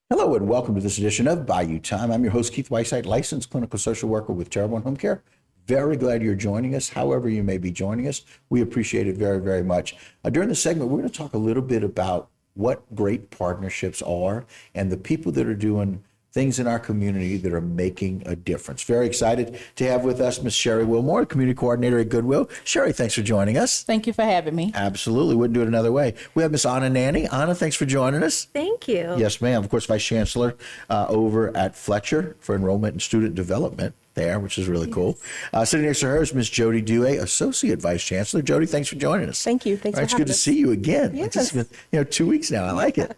Hello and welcome to this edition of Bayou Time. I'm your host, Keith Whiteside, licensed clinical social worker with Terrible Home Care. Very glad you're joining us, however you may be joining us. We appreciate it very, very much. During the segment, we're going to talk a little bit about what great partnerships are and the people that are doing things in our community that are making a difference. Very excited to have with us Miss Sherry Wilmore, Community Coordinator at Goodwill. Sherry, thanks for joining us. Thank you for having me. Absolutely. Wouldn't do it another way. We have Miss Anna Nanny. Anna, thanks for joining us. Thank you. Yes, ma'am. Of course, Vice Chancellor over at Fletcher for Enrollment and Student Development there, which is really cool. Sitting next to her is Miss Jody Dewey, Associate Vice Chancellor. Jody, thanks for joining us. Thank you. Thanks for It's having good to us. see you again. Yes. It's been 2 weeks now. I like it.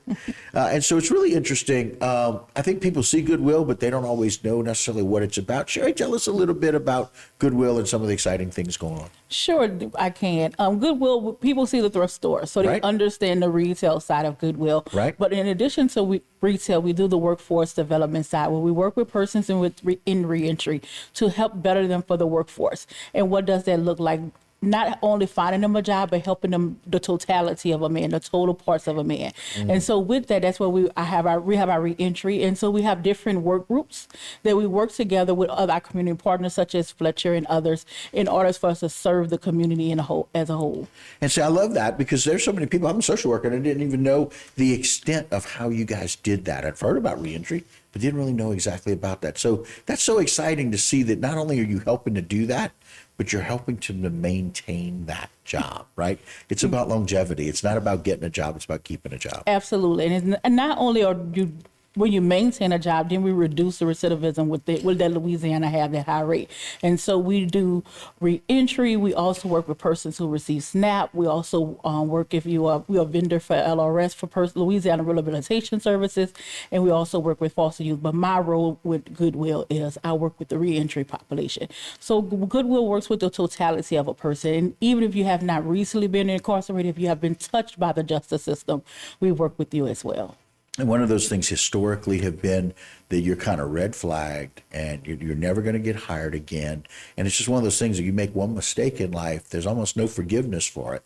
And so it's really interesting. I think people see Goodwill, but they don't always know necessarily what it's about. Sherry, tell us a little bit about Goodwill and some of the exciting things going on. Sure, I can. Goodwill, people see the thrift store, so they Right. understand the retail side of Goodwill. Right. But in addition to retail, we do the workforce development side, where we work with persons in reentry to help better them for the workforce. And what does that look like? Not only finding them a job, but helping them the totality of a man, the total parts of a man. And so with that, that's where we have our reentry. And so we have different work groups that we work together with other our community partners, such as Fletcher and others, in order for us to serve the community as a whole. And so I love that because there's so many people. I'm a social worker and I didn't even know the extent of how you guys did that. I've heard about reentry, but didn't really know exactly about that. So that's so exciting to see that not only are you helping to do that, but you're helping to maintain that job, right? It's about longevity. It's not about getting a job. It's about keeping a job. Absolutely. And not only are you, when you maintain a job, then we reduce the recidivism with that Louisiana have that high rate. And so we do reentry. We also work with persons who receive SNAP. We also work we are a vendor for LRS for Louisiana Rehabilitation Services. And we also work with foster youth. But my role with Goodwill is I work with the reentry population. So Goodwill works with the totality of a person. And even if you have not recently been incarcerated, if you have been touched by the justice system, we work with you as well. And one of those things historically have been that you're kind of red flagged and you're never going to get hired again. And it's just one of those things that you make one mistake in life, there's almost no forgiveness for it.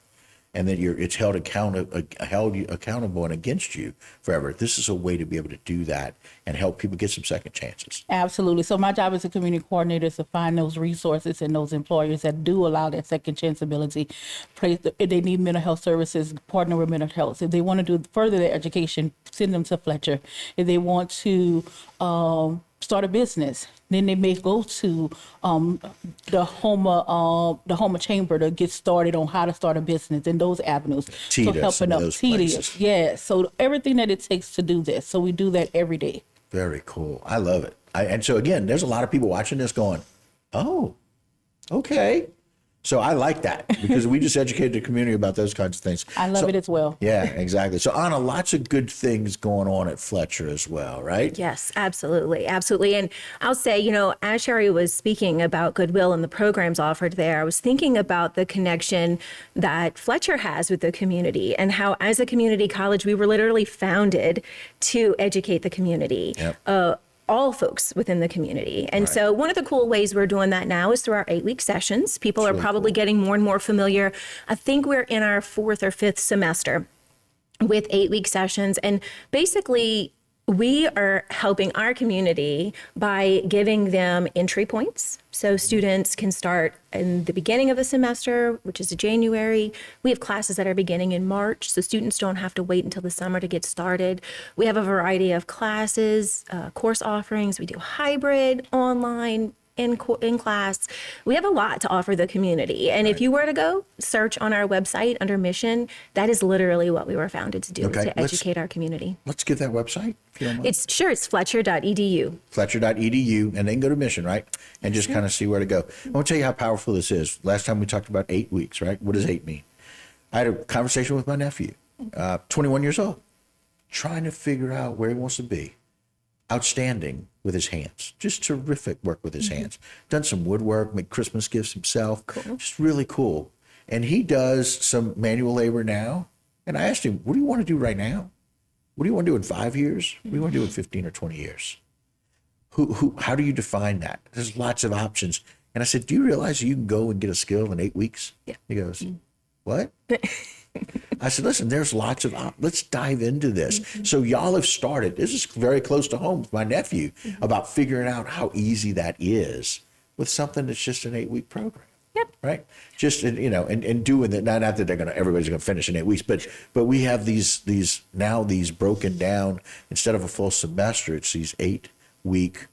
And then it's held accountable and against you forever. This is a way to be able to do that and help people get some second chances. Absolutely. So my job as a community coordinator is to find those resources and those employers that do allow that second chance ability. If they need mental health services, partner with mental health. If they want to do further their education, send them to Fletcher. If they want to start a business, then they may go to the Houma Chamber to get started on how to start a business in those avenues. TITA, so helping some of up those TITA, places. yes. So everything that it takes to do this. So we do that every day. Very cool. I love it. And so again, there's a lot of people watching this going, oh, okay. So I like that because we just educated the community about those kinds of things. I love it as well. Yeah, exactly. So Anna, lots of good things going on at Fletcher as well, right? Yes, absolutely. Absolutely. And I'll say, as Sherry was speaking about Goodwill and the programs offered there, I was thinking about the connection that Fletcher has with the community and how, as a community college, we were literally founded to educate the community. Yep. All folks within the community. And so one of the cool ways we're doing that now is through our 8-week sessions. People are probably getting more and more familiar. I think we're in our 4th or 5th semester with 8-week sessions. And basically, we are helping our community by giving them entry points. So students can start in the beginning of the semester, which is January. We have classes that are beginning in March, so students don't have to wait until the summer to get started. We have a variety of classes, course offerings. We do hybrid, online, in class. We have a lot to offer the community. And if you were to go search on our website under mission, that is literally what we were founded to do, to educate our community. Let's give that website, if you don't mind. It's fletcher.edu. Fletcher.edu, and then go to mission, right? And just kind of see where to go. I want to tell you how powerful this is. Last time we talked about 8 weeks, right? What does 8 mean? I had a conversation with my nephew, 21 years old, trying to figure out where he wants to be. Outstanding with his hands, just terrific work with his hands. Done some woodwork, made Christmas gifts himself, just really cool. And he does some manual labor now. And I asked him, what do you want to do right now? What do you want to do in 5 years? What do you want to do in 15 or 20 years? How do you define that? There's lots of options. And I said, do you realize you can go and get a skill in 8 weeks? Yeah. He goes, what? I said, listen, there's lots of, let's dive into this. So y'all have started, this is very close to home with my nephew, about figuring out how easy that is with something that's just an 8-week program. Yep. Right. Just, and doing that. Not that everybody's going to finish in 8 weeks, but we have these broken down, instead of a full semester, it's these 8-week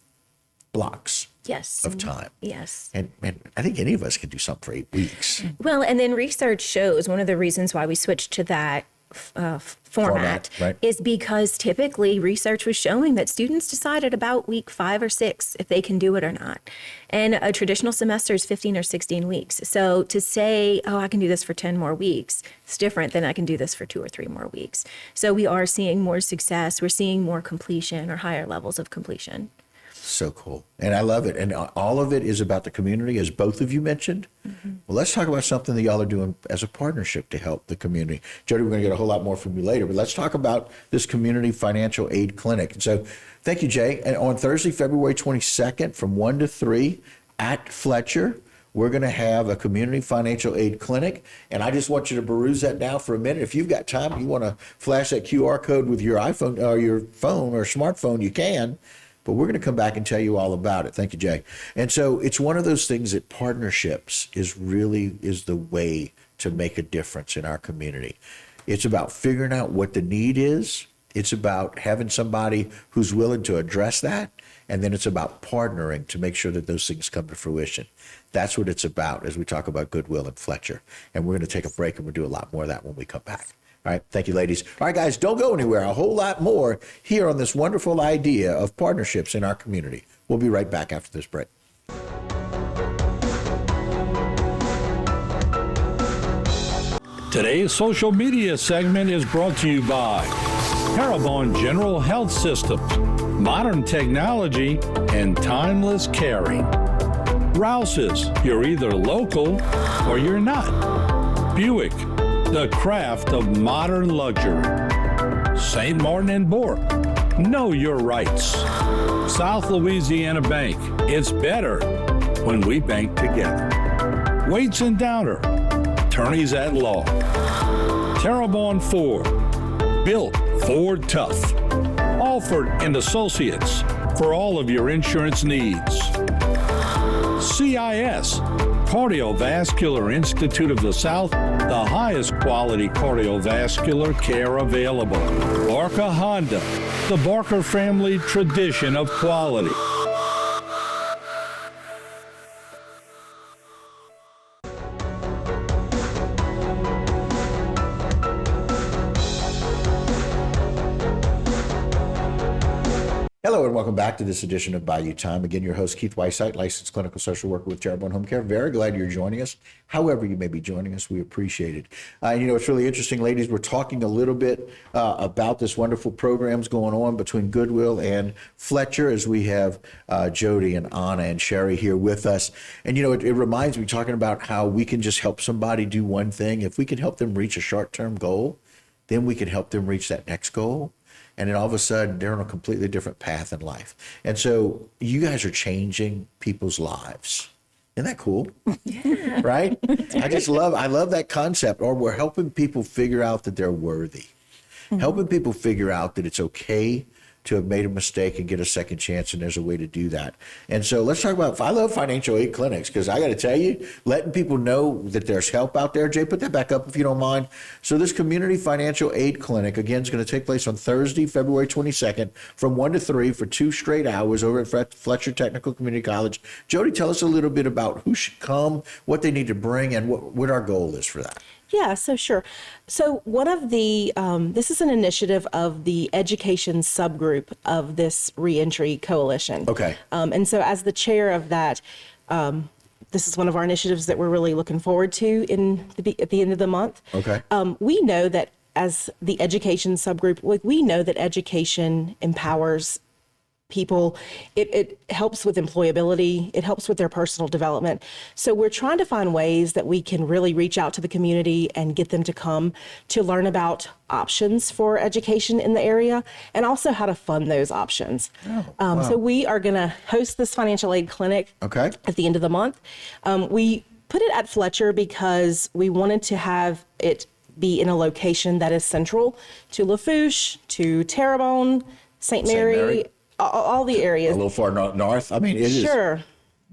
blocks. Yes. Of time. Yes. And I think any of us can do something for 8 weeks. Well, and then research shows one of the reasons why we switched to that format right. is because typically research was showing that students decided about week 5 or 6 if they can do it or not. And a traditional semester is 15 or 16 weeks. So to say, oh, I can do this for 10 more weeks, it's different than I can do this for 2 or 3 more weeks. So we are seeing more success. We're seeing more completion or higher levels of completion. So cool. And I love it. And all of it is about the community, as both of you mentioned. Well, let's talk about something that y'all are doing as a partnership to help the community. Jody, we're going to get a whole lot more from you later, but let's talk about this community financial aid clinic. And so thank you, Jay. And on Thursday, February 22nd from 1 to 3 at Fletcher, we're going to have a community financial aid clinic. And I just want you to peruse that now for a minute. If you've got time, you want to flash that QR code with your iPhone or your phone or smartphone, you can. But we're going to come back and tell you all about it. Thank you, Jay. And so it's one of those things that partnerships is the way to make a difference in our community. It's about figuring out what the need is. It's about having somebody who's willing to address that. And then it's about partnering to make sure that those things come to fruition. That's what it's about as we talk about Goodwill and Fletcher. And we're going to take a break and we'll do a lot more of that when we come back. All right. Thank you, ladies. All right, guys, don't go anywhere. A whole lot more here on this wonderful idea of partnerships in our community. We'll be right back after this break. Today's social media segment is brought to you by Terrebonne General Health Systems, modern technology, and timeless caring. Rouse's, you're either local or you're not. Buick, the craft of modern luxury. St. Martin and Bourke, know your rights. South Louisiana Bank, it's better when we bank together. Waits and Downer, attorneys at law. Terrebonne Ford, built Ford tough. Alford and Associates, for all of your insurance needs. CIS, Cardiovascular Institute of the South, the highest quality cardiovascular care available. Barker Honda, the Barker family tradition of quality. Hello and welcome back to this edition of Bayou Time. Again, your host, Keith Weissite, licensed clinical social worker with Terrebonne Home Care. Very glad you're joining us. However you may be joining us, we appreciate it. It's really interesting, ladies. We're talking a little bit about this wonderful programs going on between Goodwill and Fletcher as we have Jody and Anna and Sherry here with us. And, it reminds me, talking about how we can just help somebody do one thing. If we can help them reach a short-term goal, then we can help them reach that next goal. And then all of a sudden, they're on a completely different path in life. And so you guys are changing people's lives. Isn't that cool? Yeah. Right? I love that concept. Or we're helping people figure out that they're worthy. Mm-hmm. Helping people figure out that it's okay to have made a mistake and get a second chance, and there's a way to do that. And so let's talk about, I love financial aid clinics, because I got to tell you, letting people know that there's help out there. Jay, put that back up if you don't mind. So this community financial aid clinic, again, is going to take place on Thursday, February 22nd from 1 to 3 for 2 straight hours over at Fletcher Technical Community College. Jody, tell us a little bit about who should come, what they need to bring, and what our goal is for that. Yeah, so sure. So one of the, this is an initiative of the education subgroup of this reentry coalition. Okay. And so as the chair of that, this is one of our initiatives that we're really looking forward to at the end of the month. Okay. We know that as the education subgroup, we know that education empowers people. It helps with employability. It helps with their personal development. So we're trying to find ways that we can really reach out to the community and get them to come to learn about options for education in the area and also how to fund those options. Wow. So we are going to host this financial aid clinic at the end of the month. We put it at Fletcher because we wanted to have it be in a location that is central to Lafourche, to Terrebonne, St. Mary, Mary. all the areas. A little far north. I mean, it is Sure.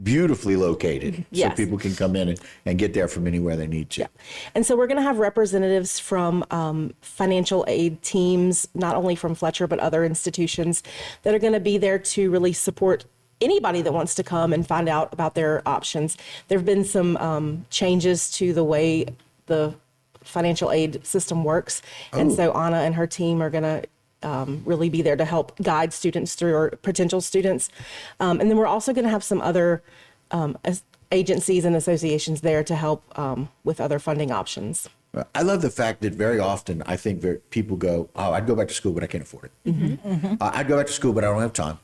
beautifully located, Yes. so people can come in and get there from anywhere they need to. Yeah. And so we're going to have representatives from financial aid teams, not only from Fletcher, but other institutions that are going to be there to really support anybody that wants to come and find out about their options. There have been some changes to the way the financial aid system works. And so Anna and her team are going to really be there to help guide students through, or potential students. And then we're also going to have some other agencies and associations there to help with other funding options. I love the fact that very often I think people go, oh, I'd go back to school, but I can't afford it. I'd go back to school, but I don't have time.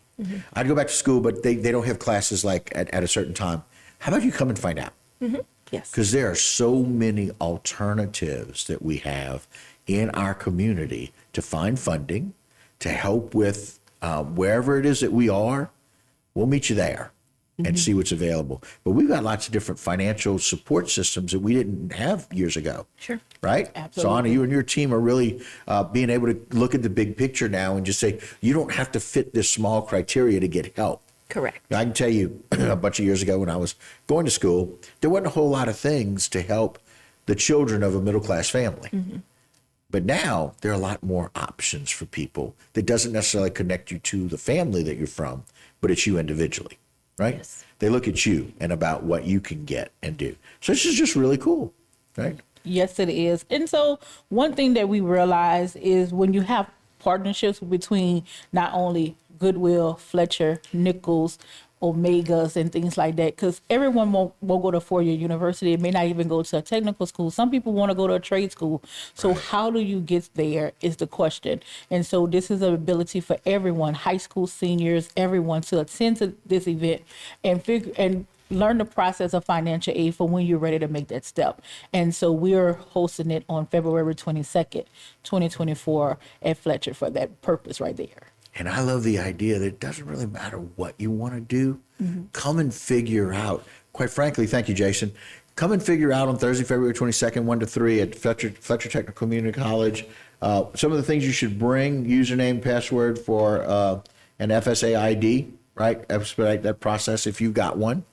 I'd go back to school, but they don't have classes like at a certain time. How about you come and find out? Yes. Because there are so many alternatives that we have in our community to find funding, to help with wherever it is that we are. We'll meet you there and see what's available. But we've got lots of different financial support systems that we didn't have years ago. Sure. Right? Absolutely. So Anna, you and your team are really being able to look at the big picture now and just say, you don't have to fit this small criteria to get help. Correct. I can tell you a bunch of years ago when I was going to school, there wasn't a whole lot of things to help the children of a middle-class family. But now there are a lot more options for people that doesn't necessarily connect you to the family that you're from, but it's you individually, right? Yes. They look at you and about what you can get and do. So this is just really cool, right? Yes, it is. And so one thing that we realize is when you have partnerships between not only Goodwill, Fletcher, Nichols, Omegas, and things like that, because everyone won't go to a four-year university. It may not even go to a technical school. Some people want to go to a trade school. So how do you get there is the question. And so this is an ability for everyone, high school seniors, everyone, to attend to this event and learn the process of financial aid for when you're ready to make that step. And so we're hosting it on February 22nd, 2024 at Fletcher for that purpose right there. And I love the idea that it doesn't really matter what you want to do. Come and figure out. Quite frankly, thank you, Jason. Come and figure out on Thursday, February 22nd, 1 to 3 at Fletcher Technical Community College. Some of the things you should bring: username, password for an FSA ID, right? Expedite that process if you've got one.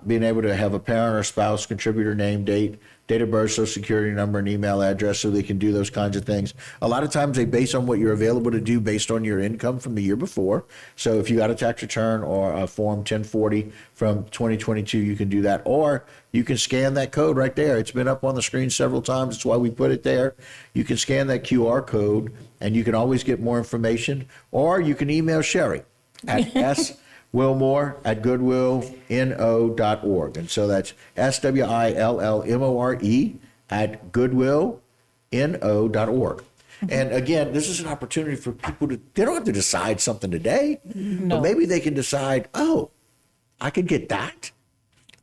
Being able to have a parent or spouse, contributor name, date of birth, social security number, and email address so they can do those kinds of things. A lot of times they base on what you're available to do based on your income from the year before. So if you got a tax return or a Form 1040 from 2022, you can do that. Or you can scan that code right there. It's been up on the screen several times. That's why we put it there. You can scan that QR code and you can always get more information. Or you can email Sherry at Wilmore@goodwillno.org. And so that's SWILLMORE@goodwillno.org. And again, this is an opportunity for people they don't have to decide something today, but maybe they can decide, oh, I could get that.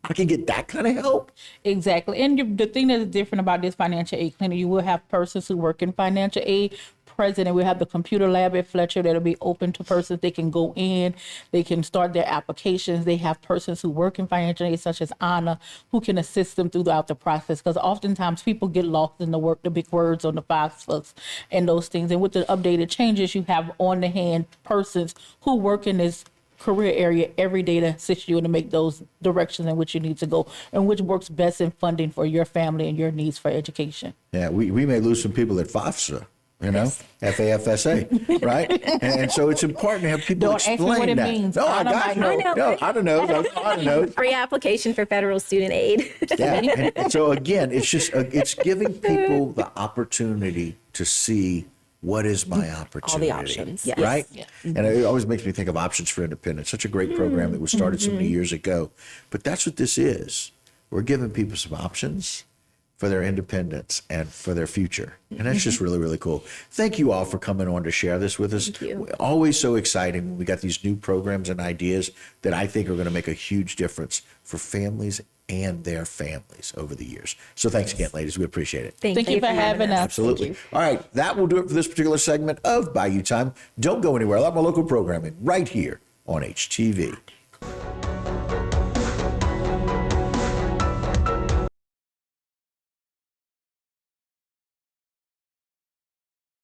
I can get that kind of help. Exactly. And the thing that's different about this financial aid clinic, you will have persons who work in financial aid present, and we have the computer lab at Fletcher that'll be open to persons. They can go in, they can start their applications. They have persons who work in financial aid, such as Anna, who can assist them throughout the process, because oftentimes people get lost in the big words on the FAFSAs and those things. And with the updated changes, you have on the hand persons who work in this career area every day to assist you and to make those directions in which you need to go and which works best in funding for your family and your needs for education. Yeah, we may lose some people at FAFSA, FAFSA, right? And so it's important to have people Don't explain ask me what it that. means. No, I got I you. know. No, I don't know. I don't know. Free application for federal student aid. Yeah. And so again, it's just it's giving people the opportunity to see what is my opportunity. All the options. Yes. Right? Yes. And it always makes me think of Options for Independence, such a great program that was started so many years ago. But that's what this is. We're giving people some options for their independence and for their future. And that's just really, really cool. Thank you all for coming on to share this with us. Thank you. Always so exciting when we got these new programs and ideas that I think are going to make a huge difference for families and their families over the years. So thanks again, ladies. We appreciate it. Thank you for having us. Absolutely. All right, that will do it for this particular segment of Bayou Time. Don't go anywhere. A lot more local programming right here on HTV.